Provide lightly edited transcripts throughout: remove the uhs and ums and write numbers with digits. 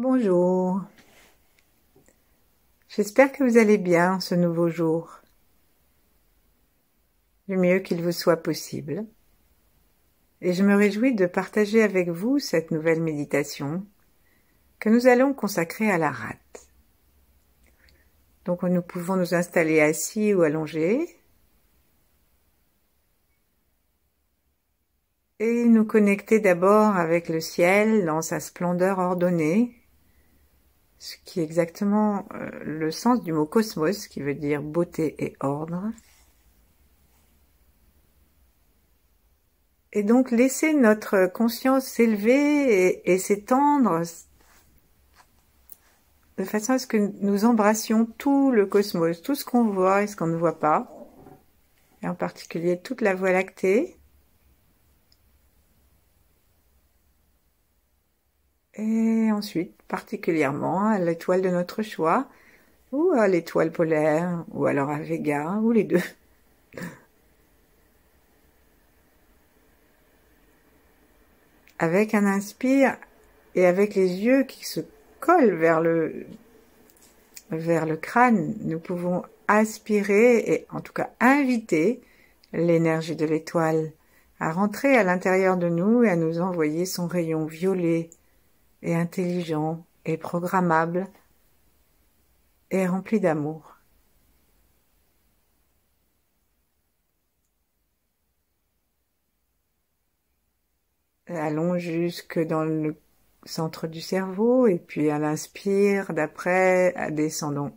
Bonjour, j'espère que vous allez bien ce nouveau jour, du mieux qu'il vous soit possible. Et je me réjouis de partager avec vous cette nouvelle méditation que nous allons consacrer à la rate. Donc nous pouvons nous installer assis ou allongés et nous connecter d'abord avec le ciel dans sa splendeur ordonnée, ce qui est exactement le sens du mot cosmos, qui veut dire beauté et ordre. Et donc laisser notre conscience s'élever et s'étendre de façon à ce que nous embrassions tout le cosmos, tout ce qu'on voit et ce qu'on ne voit pas, et en particulier toute la Voie lactée. Et ensuite, particulièrement à l'étoile de notre choix, ou à l'étoile polaire, ou alors à Vega, ou les deux. Avec un inspire et avec les yeux qui se collent vers le crâne, nous pouvons aspirer et en tout cas inviter l'énergie de l'étoile à rentrer à l'intérieur de nous et à nous envoyer son rayon violet et intelligent et programmable et rempli d'amour. Allons jusque dans le centre du cerveau et puis à l'inspire, d'après, descendons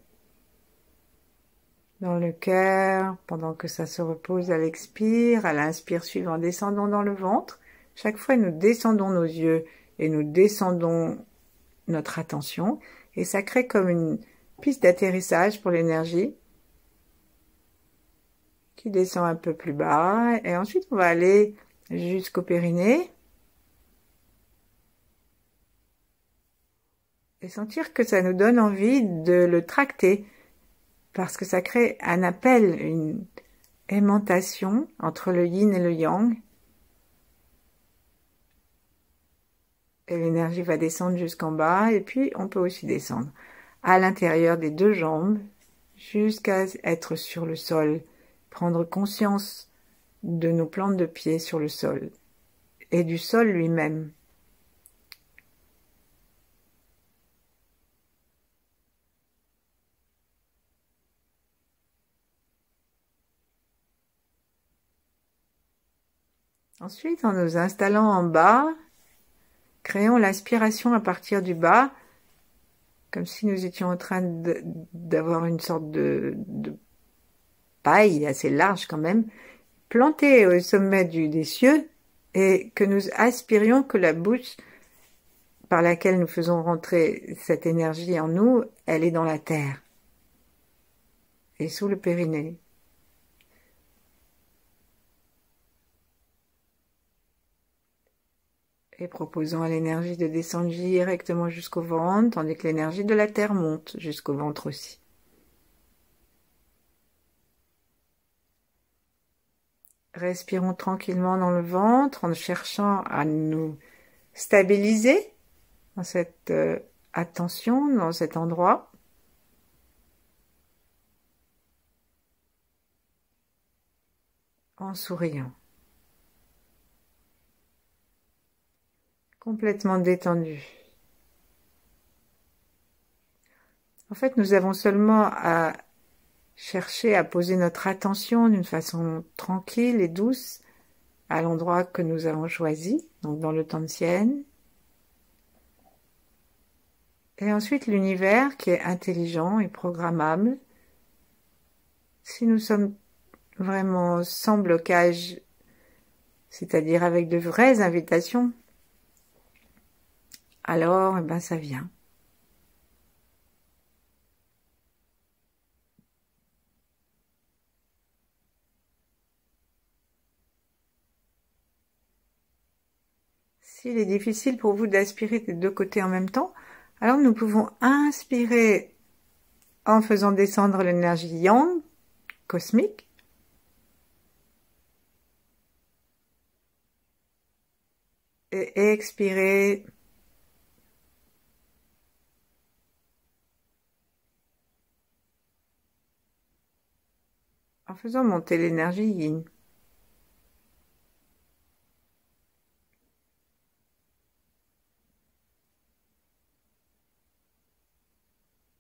dans le cœur pendant que ça se repose à l'expire, à l'inspire suivant, descendons dans le ventre. Chaque fois, nous descendons nos yeux et nous descendons notre attention et ça crée comme une piste d'atterrissage pour l'énergie qui descend un peu plus bas et ensuite on va aller jusqu'au périnée et sentir que ça nous donne envie de le tracter parce que ça crée un appel, une aimantation entre le yin et le yang et l'énergie va descendre jusqu'en bas et puis on peut aussi descendre à l'intérieur des deux jambes jusqu'à être sur le sol, prendre conscience de nos plantes de pied sur le sol et du sol lui-même. Ensuite, en nous installant en bas, créons l'aspiration à partir du bas, comme si nous étions en train d'avoir une sorte de paille assez large quand même, plantée au sommet des cieux, et que nous aspirions que la bouche par laquelle nous faisons rentrer cette énergie en nous, elle est dans la terre et sous le périnée. Et proposons à l'énergie de descendre directement jusqu'au ventre, tandis que l'énergie de la terre monte jusqu'au ventre aussi. Respirons tranquillement dans le ventre en cherchant à nous stabiliser dans cette attention, dans cet endroit. En souriant. Complètement détendu. En fait, nous avons seulement à chercher à poser notre attention d'une façon tranquille et douce à l'endroit que nous avons choisi, donc dans le Tantian. Et ensuite l'univers qui est intelligent et programmable. Si nous sommes vraiment sans blocage, c'est-à-dire avec de vraies invitations, alors ça vient. S'il est difficile pour vous d'aspirer des deux côtés en même temps, alors nous pouvons inspirer en faisant descendre l'énergie yang, cosmique, et expirer en faisant monter l'énergie yin.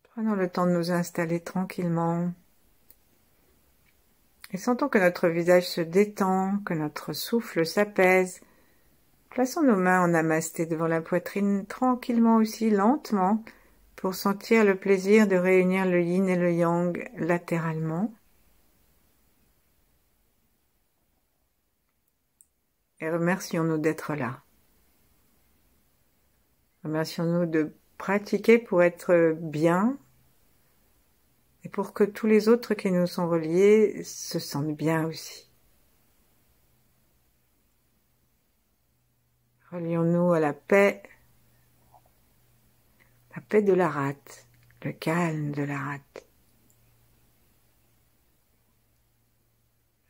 Prenons le temps de nous installer tranquillement. Et sentons que notre visage se détend, que notre souffle s'apaise. Plaçons nos mains en namasté devant la poitrine, tranquillement aussi, lentement, pour sentir le plaisir de réunir le yin et le yang latéralement. Et remercions-nous d'être là. Remercions-nous de pratiquer pour être bien et pour que tous les autres qui nous sont reliés se sentent bien aussi. Relions-nous à la paix de la rate, le calme de la rate,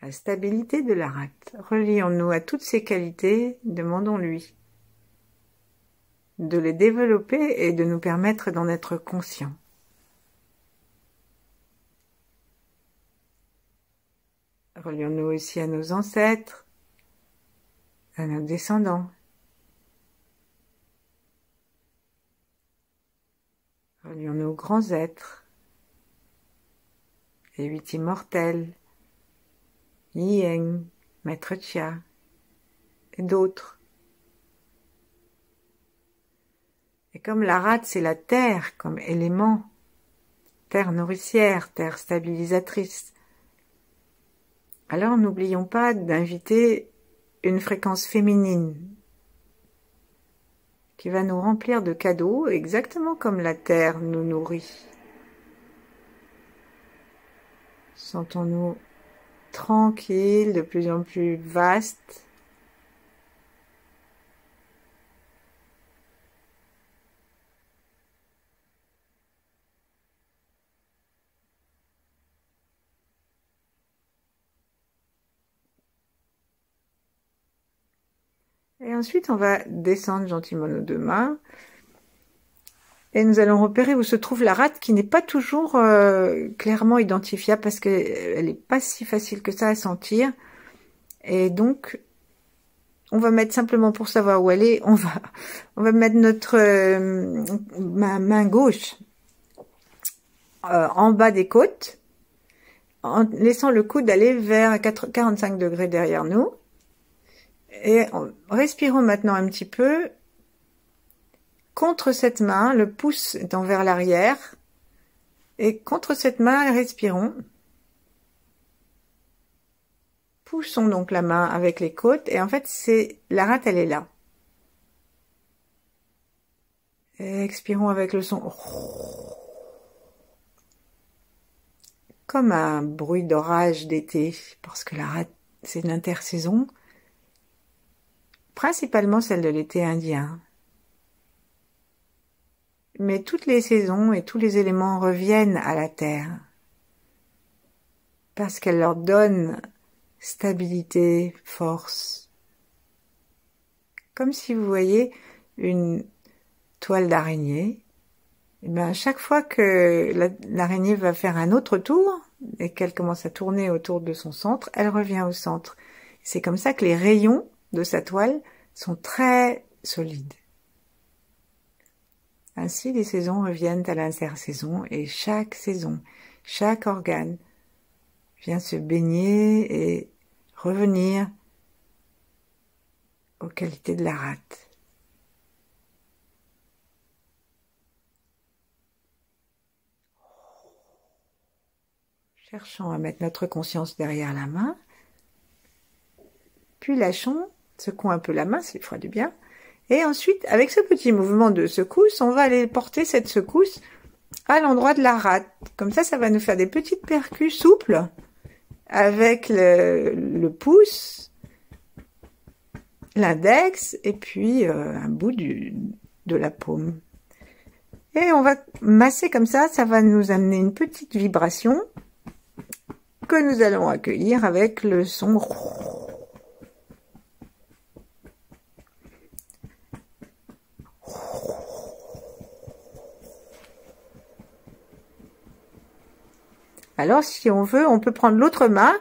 la stabilité de la rate. Relions-nous à toutes ces qualités, demandons-lui de les développer et de nous permettre d'en être conscients. Relions-nous aussi à nos ancêtres, à nos descendants. Relions-nous aux grands êtres, les 8 immortels, Ying, Maître Chia et d'autres. Et comme la rate, c'est la terre comme élément, terre nourricière, terre stabilisatrice, alors n'oublions pas d'inviter une fréquence féminine qui va nous remplir de cadeaux exactement comme la terre nous nourrit. Sentons-nous tranquilles, de plus en plus vastes. Et ensuite, on va descendre gentiment nos deux mains. Et nous allons repérer où se trouve la rate qui n'est pas toujours clairement identifiable parce qu'elle n'est pas si facile que ça à sentir. Et donc, on va mettre simplement pour savoir où elle est, on va mettre notre main gauche en bas des côtes, en laissant le coude aller vers 45 degrés derrière nous. Et respirons maintenant un petit peu. Contre cette main, le pouce étant vers l'arrière. Et contre cette main, respirons. Poussons donc la main avec les côtes. Et en fait, la rate, elle est là. Et expirons avec le son. Comme un bruit d'orage d'été. Parce que la rate, c'est une intersaison. Principalement celle de l'été indien. Mais toutes les saisons et tous les éléments reviennent à la terre. Parce qu'elle leur donne stabilité, force. Comme si vous voyez une toile d'araignée. Et bien, à chaque fois que l'araignée va faire un autre tour et qu'elle commence à tourner autour de son centre, elle revient au centre. C'est comme ça que les rayons de sa toile sont très solides. Ainsi, les saisons reviennent à l'intersaison et chaque saison, chaque organe vient se baigner et revenir aux qualités de la rate. Cherchons à mettre notre conscience derrière la main, puis lâchons, secouons un peu la main, ça lui fera du bien. Et ensuite, avec ce petit mouvement de secousse, on va aller porter cette secousse à l'endroit de la rate. Comme ça va nous faire des petites percus souples avec le pouce, l'index et puis un bout de la paume. Et on va masser comme ça va nous amener une petite vibration que nous allons accueillir avec le son. Alors, si on veut, on peut prendre l'autre main,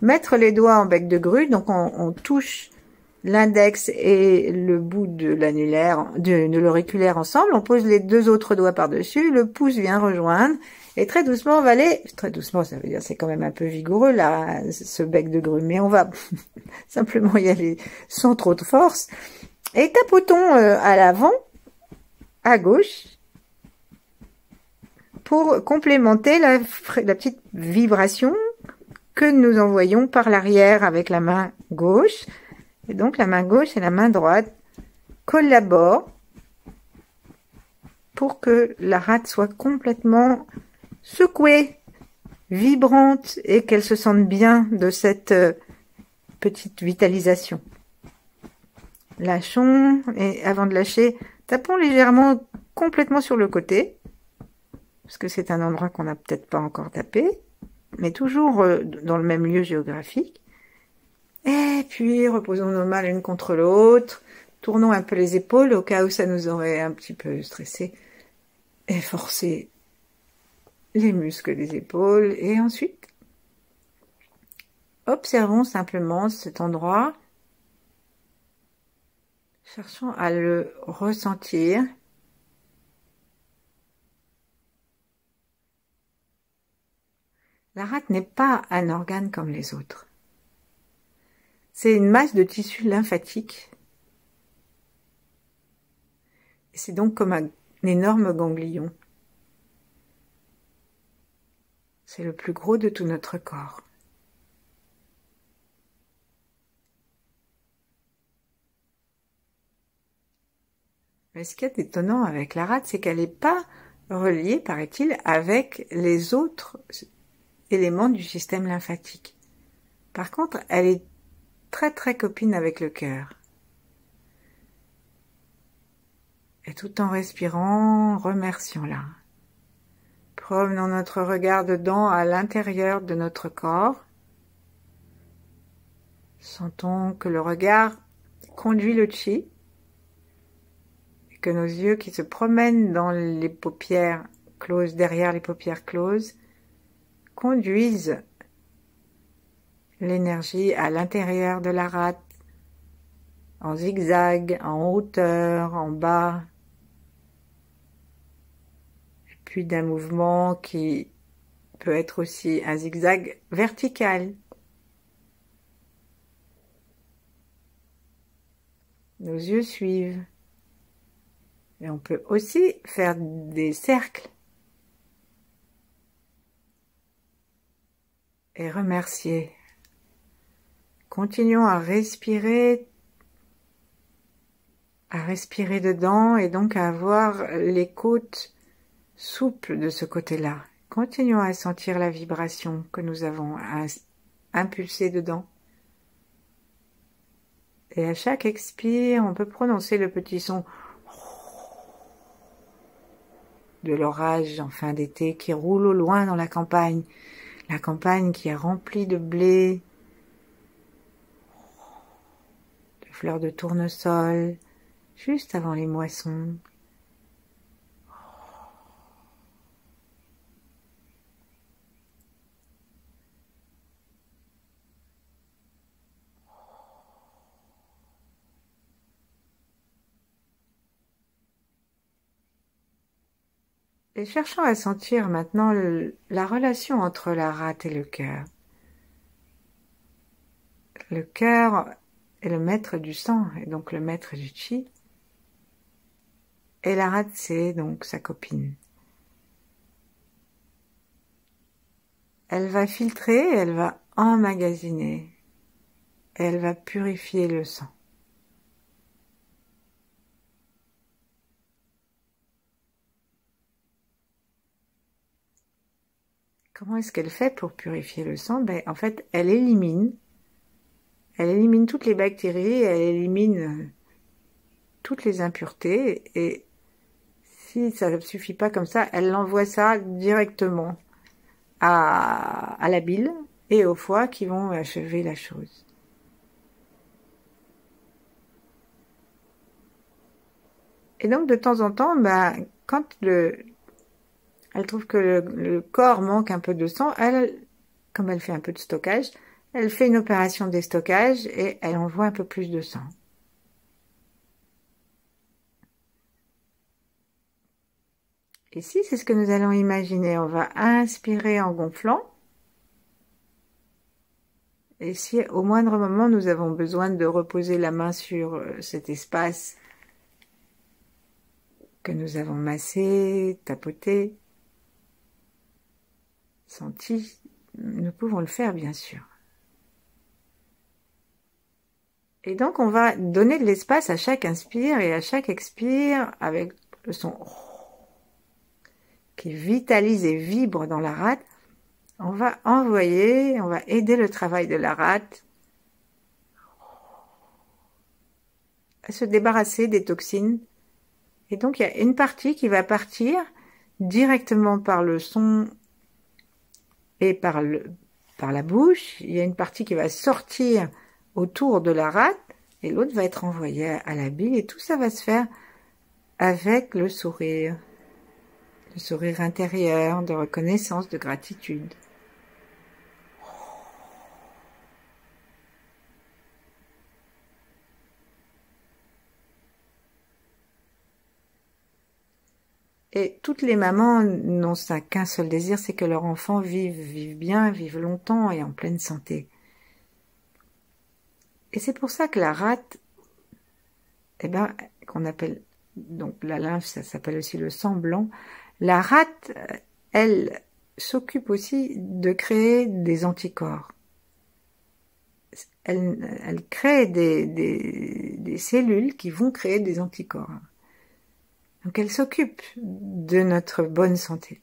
mettre les doigts en bec de grue, donc on touche l'index et le bout de l'annulaire, de l'auriculaire ensemble, on pose les deux autres doigts par-dessus, le pouce vient rejoindre, et très doucement on va aller, très doucement ça veut dire c'est quand même un peu vigoureux là, ce bec de grue, mais on va simplement y aller sans trop de force, et tapotons à l'avant, à gauche, pour complémenter la petite vibration que nous envoyons par l'arrière avec la main gauche. Et donc la main gauche et la main droite collaborent pour que la rate soit complètement secouée, vibrante et qu'elle se sente bien de cette petite vitalisation. Lâchons et avant de lâcher, tapons légèrement complètement sur le côté parce que c'est un endroit qu'on n'a peut-être pas encore tapé, mais toujours dans le même lieu géographique. Et puis, reposons nos mains l'une contre l'autre. Tournons un peu les épaules au cas où ça nous aurait un petit peu stressé. Et forcer les muscles des épaules. Et ensuite, observons simplement cet endroit. Cherchons à le ressentir. La rate n'est pas un organe comme les autres. C'est une masse de tissu lymphatique. C'est donc comme un énorme ganglion. C'est le plus gros de tout notre corps. Mais ce qu'il y a d'étonnant avec la rate, c'est qu'elle n'est pas reliée, paraît-il, avec les autres éléments du système lymphatique. Par contre, elle est très très copine avec le cœur. Et tout en respirant, remercions-la. Promenons notre regard dedans à l'intérieur de notre corps. Sentons que le regard conduit le chi et que nos yeux qui se promènent dans les paupières closes, derrière les paupières closes, conduisent l'énergie à l'intérieur de la rate, en zigzag, en hauteur, en bas, et puis d'un mouvement qui peut être aussi un zigzag vertical. Nos yeux suivent. Et on peut aussi faire des cercles. Et remercier. Continuons à respirer dedans et donc à avoir les côtes souples de ce côté-là. Continuons à sentir la vibration que nous avons impulsée dedans. Et à chaque expire, on peut prononcer le petit son de l'orage en fin d'été qui roule au loin dans la campagne qui est remplie de blé, de fleurs de tournesol, juste avant les moissons. Et cherchons à sentir maintenant la relation entre la rate et le cœur. Le cœur est le maître du sang, et donc le maître du chi. Et la rate, c'est donc sa copine. Elle va filtrer, elle va emmagasiner, et elle va purifier le sang. Comment est-ce qu'elle fait pour purifier le sang? En fait, elle élimine toutes les bactéries, elle élimine toutes les impuretés, et si ça ne suffit pas comme ça, elle envoie ça directement à la bile et au foie qui vont achever la chose. Et donc de temps en temps, quand Elle trouve que le corps manque un peu de sang. Comme elle fait un peu de stockage, elle fait une opération de déstockage et elle envoie un peu plus de sang. Ici, c'est ce que nous allons imaginer. On va inspirer en gonflant. Et si au moindre moment, nous avons besoin de reposer la main sur cet espace que nous avons massé, tapoté, senti, nous pouvons le faire, bien sûr. Et donc, on va donner de l'espace à chaque inspire et à chaque expire avec le son qui vitalise et vibre dans la rate. On va envoyer, on va aider le travail de la rate à se débarrasser des toxines. Et donc, il y a une partie qui va partir directement par le son et par la bouche. Il y a une partie qui va sortir autour de la rate et l'autre va être envoyée à la bile. Et tout ça va se faire avec le sourire intérieur, de reconnaissance, de gratitude. Et toutes les mamans n'ont ça qu'un seul désir, c'est que leur enfant vive bien, vive longtemps et en pleine santé. Et c'est pour ça que la rate, qu'on appelle, donc la lymphe, ça s'appelle aussi le sang blanc. La rate, elle s'occupe aussi de créer des anticorps. Elle crée des cellules qui vont créer des anticorps. Donc elle s'occupe de notre bonne santé.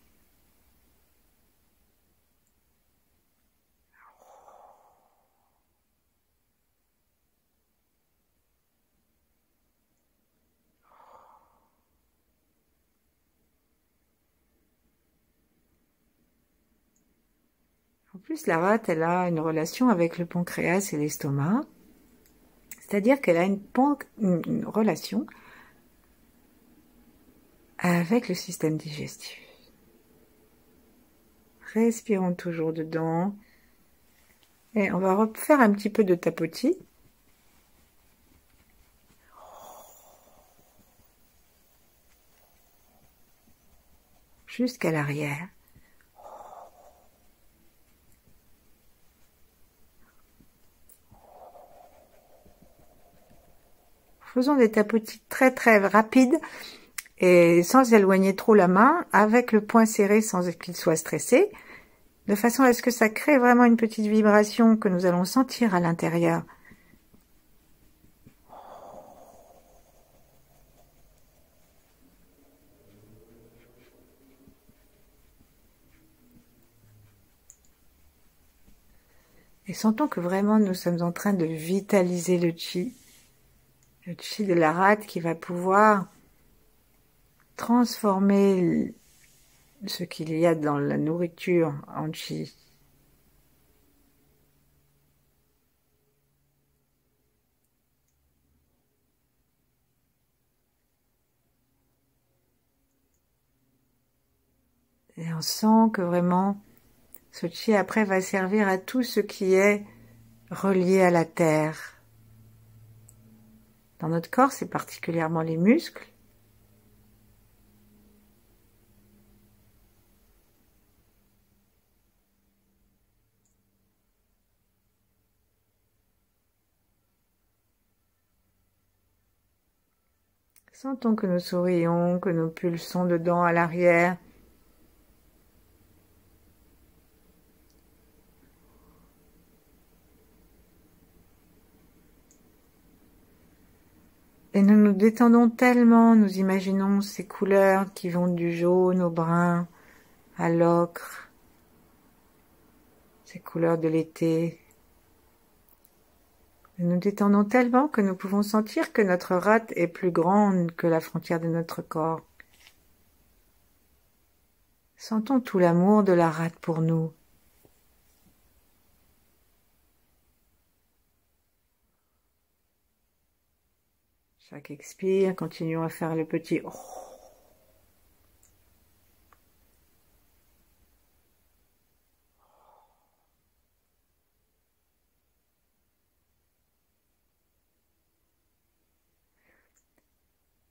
En plus, la rate, elle a une relation avec le pancréas et l'estomac. C'est-à-dire qu'elle a une relation avec le système digestif. Respirons toujours dedans. Et on va refaire un petit peu de tapotis. Jusqu'à l'arrière. Faisons des tapotis très très rapides et sans éloigner trop la main, avec le poing serré sans qu'il soit stressé, de façon à ce que ça crée vraiment une petite vibration que nous allons sentir à l'intérieur. Et sentons que vraiment nous sommes en train de vitaliser le chi de la rate qui va pouvoir transformer ce qu'il y a dans la nourriture en chi. Et on sent que vraiment ce chi après va servir à tout ce qui est relié à la terre. Dans notre corps, c'est particulièrement les muscles. Sentons que nous sourions, que nous pulsons dedans à l'arrière. Et nous nous détendons tellement, nous imaginons ces couleurs qui vont du jaune au brun, à l'ocre, ces couleurs de l'été. Nous nous détendons tellement que nous pouvons sentir que notre rate est plus grande que la frontière de notre corps. Sentons tout l'amour de la rate pour nous. Chaque expire, continuons à faire le petit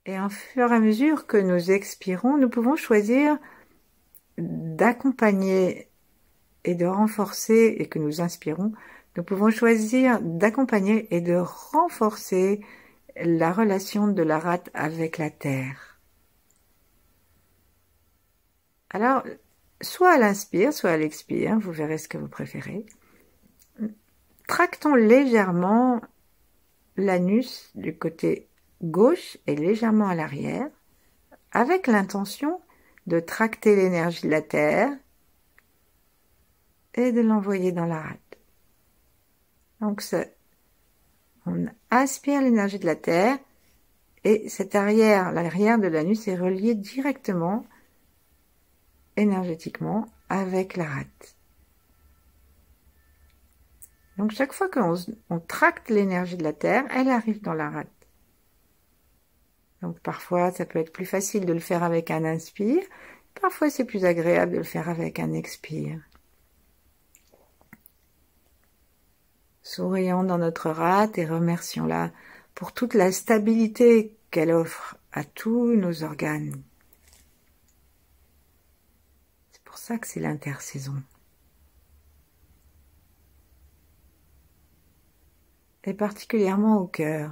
Et au fur et à mesure que nous expirons, nous pouvons choisir d'accompagner et de renforcer, et que nous inspirons, nous pouvons choisir d'accompagner et de renforcer la relation de la rate avec la terre. Alors, soit elle inspire, soit elle expire, vous verrez ce que vous préférez. Tractons légèrement l'anus du côté gauche et légèrement à l'arrière, avec l'intention de tracter l'énergie de la terre et de l'envoyer dans la rate. Donc on aspire l'énergie de la terre et l'arrière de l'anus est relié directement, énergétiquement, avec la rate. Donc chaque fois qu'on tracte l'énergie de la terre, elle arrive dans la rate. Donc parfois, ça peut être plus facile de le faire avec un inspire. Parfois, c'est plus agréable de le faire avec un expire. Sourions dans notre rate et remercions-la pour toute la stabilité qu'elle offre à tous nos organes. C'est pour ça que c'est l'intersaison. Et particulièrement au cœur.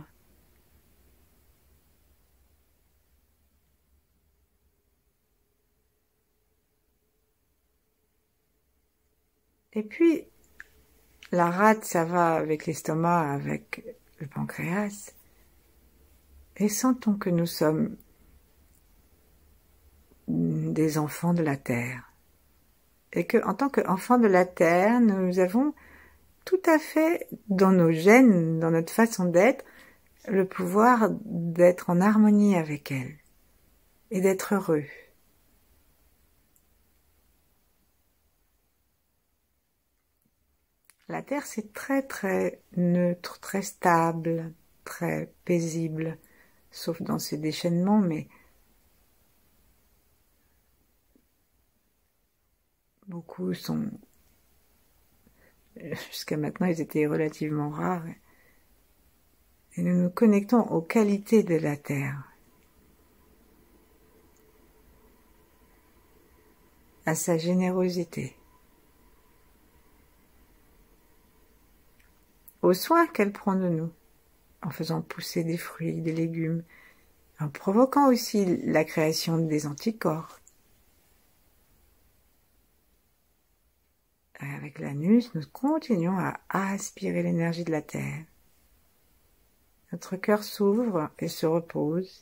Et puis, la rate, ça va avec l'estomac, avec le pancréas. Et sentons que nous sommes des enfants de la terre. Et que, en tant qu'enfants de la terre, nous avons tout à fait, dans nos gènes, dans notre façon d'être, le pouvoir d'être en harmonie avec elle. Et d'être heureux. La terre, c'est très très neutre, très stable, très paisible, sauf dans ses déchaînements, mais beaucoup sont... Jusqu'à maintenant, ils étaient relativement rares. Et nous nous connectons aux qualités de la terre, à sa générosité, aux soins qu'elle prend de nous, en faisant pousser des fruits, des légumes, en provoquant aussi la création des anticorps. Et avec l'anus, nous continuons à aspirer l'énergie de la terre. Notre cœur s'ouvre et se repose.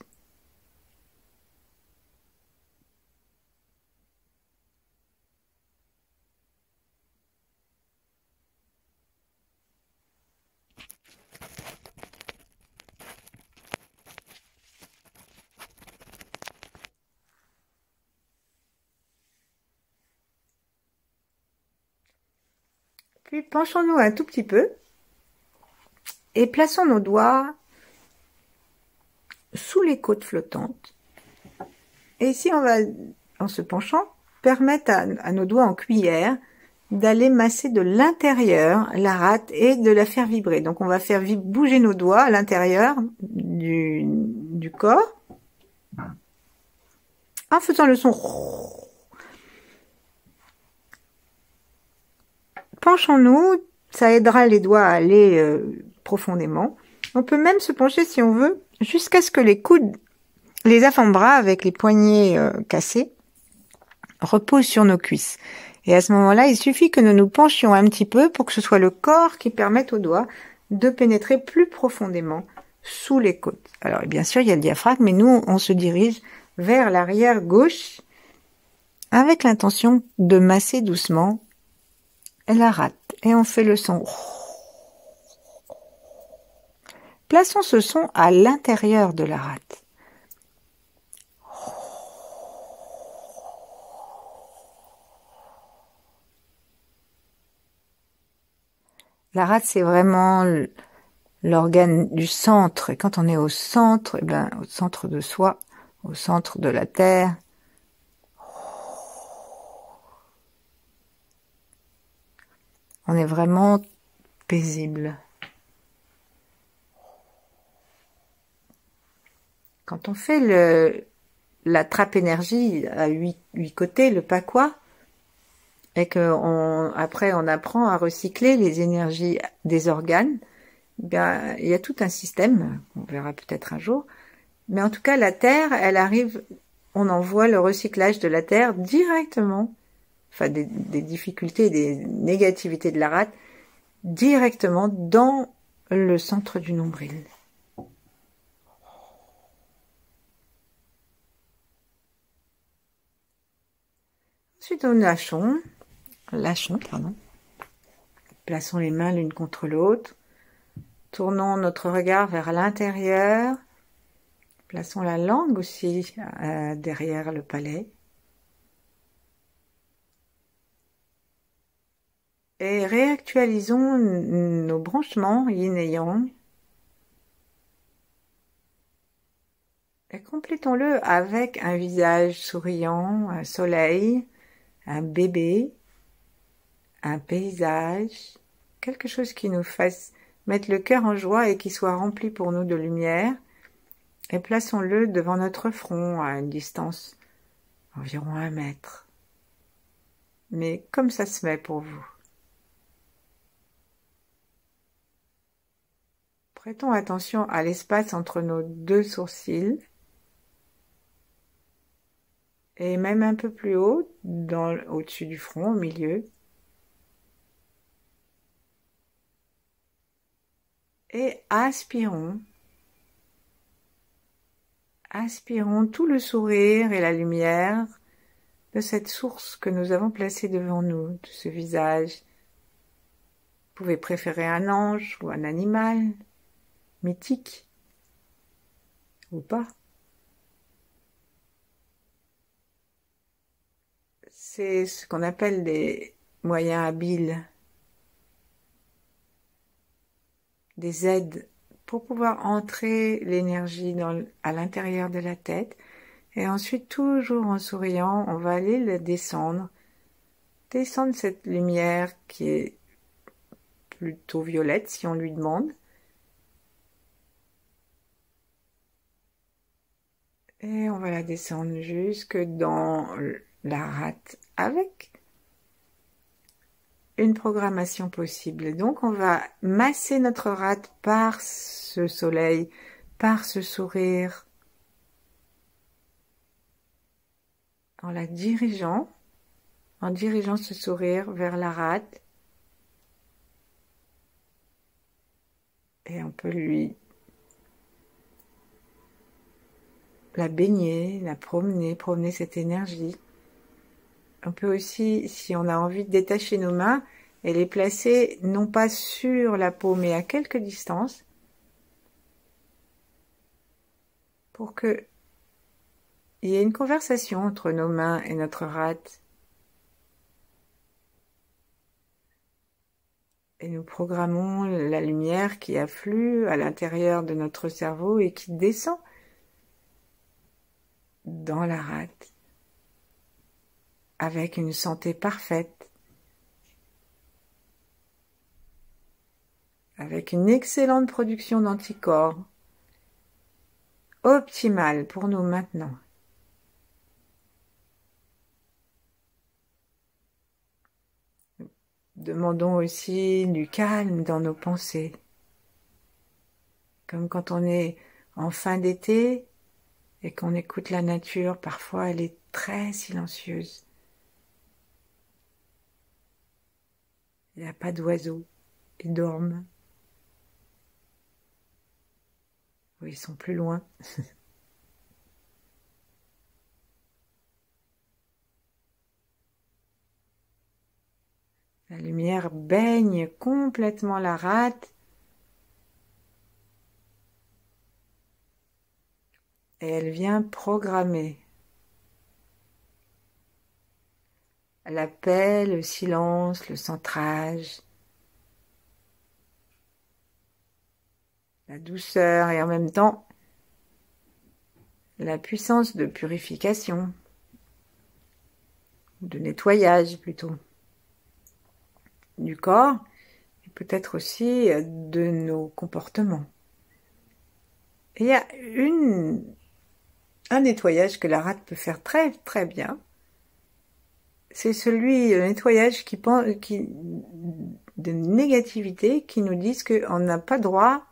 Puis penchons-nous un tout petit peu et plaçons nos doigts sous les côtes flottantes. Et ici, on va, en se penchant, permettre à nos doigts en cuillère d'aller masser de l'intérieur la rate et de la faire vibrer. Donc on va faire bouger nos doigts à l'intérieur du corps en faisant le son. Penchons-nous, ça aidera les doigts à aller profondément. On peut même se pencher si on veut jusqu'à ce que les coudes, les avant-bras avec les poignets cassés reposent sur nos cuisses. Et à ce moment-là, il suffit que nous nous penchions un petit peu pour que ce soit le corps qui permette aux doigts de pénétrer plus profondément sous les côtes. Alors bien sûr, il y a le diaphragme, mais nous, on se dirige vers l'arrière gauche avec l'intention de masser doucement la rate. Et on fait le son. Plaçons ce son à l'intérieur de la rate. La rate, c'est vraiment l'organe du centre. Et quand on est au centre, eh ben, au centre de soi, au centre de la terre, on est vraiment paisible. Quand on fait la trappe énergie à huit côtés, le pakwa, et après on apprend à recycler les énergies des organes, bien, il y a tout un système, on verra peut-être un jour, mais en tout cas la Terre, elle arrive, on envoie le recyclage de la Terre directement, enfin des difficultés, des négativités de la rate, directement dans le centre du nombril. Ensuite, nous lâchons, pardon. Plaçons les mains l'une contre l'autre. Tournons notre regard vers l'intérieur. Plaçons la langue aussi derrière le palais. Et réactualisons nos branchements yin et yang. Et complétons-le avec un visage souriant, un soleil, un bébé, un paysage, quelque chose qui nous fasse mettre le cœur en joie et qui soit rempli pour nous de lumière. Et plaçons-le devant notre front à une distance environ 1 mètre. Mais comme ça se met pour vous. Prêtons attention à l'espace entre nos 2 sourcils. Et même un peu plus haut, au-dessus du front, au milieu. Et aspirons. Aspirons tout le sourire et la lumière de cette source que nous avons placée devant nous, de ce visage. Vous pouvez préférer un ange ou un animal, mythique, ou pas. C'est ce qu'on appelle des moyens habiles, des aides pour pouvoir entrer l'énergie à l'intérieur de la tête. Et ensuite, toujours en souriant, on va aller la descendre cette lumière qui est plutôt violette si on lui demande. Et on va la descendre jusque dans la rate avec une programmation possible. Donc on va masser notre rate par ce soleil, par ce sourire, en la dirigeant, en dirigeant ce sourire vers la rate. Et on peut lui la baigner, la promener cette énergie. On peut aussi, si on a envie de détacher nos mains, et les placer non pas sur la peau, mais à quelque distance, pour que il y ait une conversation entre nos mains et notre rate. Et nous programmons la lumière qui afflue à l'intérieur de notre cerveau et qui descend dans la rate avec une santé parfaite, avec une excellente production d'anticorps, optimale pour nous maintenant. Demandons aussi du calme dans nos pensées. Comme quand on est en fin d'été et qu'on écoute la nature, parfois elle est très silencieuse. Il n'y a pas d'oiseaux, ils dorment. Oui, ils sont plus loin. La lumière baigne complètement la rate et elle vient programmer la paix, le silence, le centrage, la douceur et en même temps la puissance de purification, de nettoyage plutôt, du corps et peut-être aussi de nos comportements. Et il y a une Un nettoyage que la rate peut faire très très bien, c'est celui, le nettoyage de négativité qui nous disent qu'on n'a pas droit,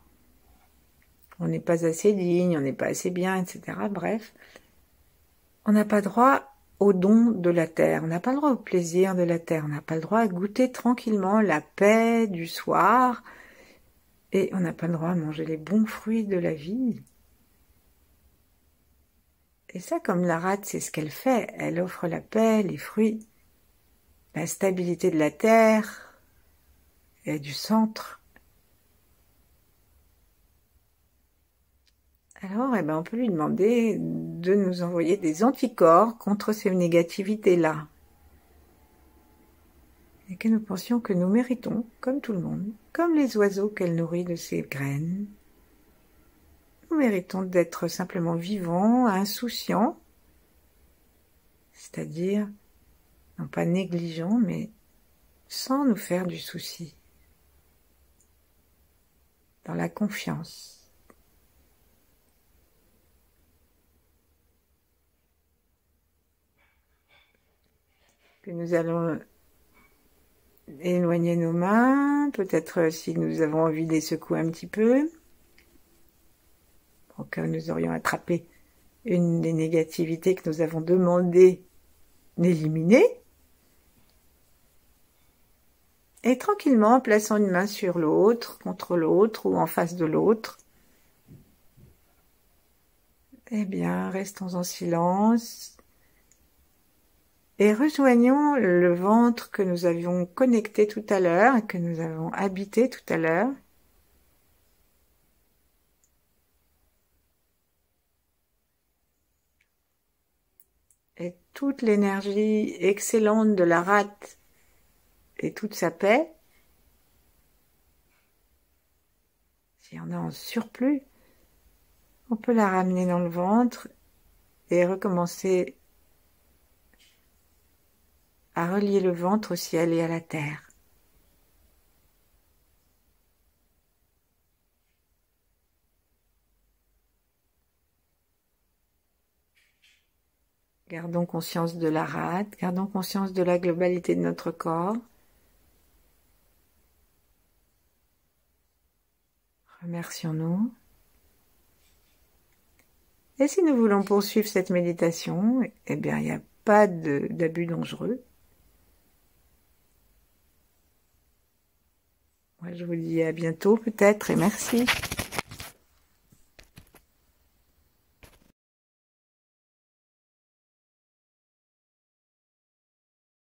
on n'est pas assez digne, on n'est pas assez bien, etc. Bref, on n'a pas droit au don de la terre, on n'a pas le droit au plaisir de la terre, on n'a pas le droit à goûter tranquillement la paix du soir, et on n'a pas le droit à manger les bons fruits de la vie. Et ça, comme la rate, c'est ce qu'elle fait, elle offre la paix, les fruits, la stabilité de la terre et du centre. Alors, eh ben, on peut lui demander de nous envoyer des anticorps contre ces négativités-là. Et que nous pensions que nous méritons, comme tout le monde, comme les oiseaux qu'elle nourrit de ses graines, nous méritons d'être simplement vivants, insouciants, c'est-à-dire, non pas négligents, mais sans nous faire du souci, dans la confiance. Que nous allons éloigner nos mains, peut-être si nous avons envie de les secouer un petit peu, au cas où nous aurions attrapé une des négativités que nous avons demandé d'éliminer. Et tranquillement, en plaçant une main sur l'autre, contre l'autre ou en face de l'autre, eh bien, restons en silence et rejoignons le ventre que nous avions connecté tout à l'heure, que nous avons habité tout à l'heure. Et toute l'énergie excellente de la rate et toute sa paix, s'il y en a en surplus, on peut la ramener dans le ventre et recommencer à relier le ventre au ciel et à la terre. Gardons conscience de la rate, gardons conscience de la globalité de notre corps. Remercions-nous. Et si nous voulons poursuivre cette méditation, eh bien, il n'y a pas d'abus dangereux. Moi, je vous dis à bientôt peut-être et merci.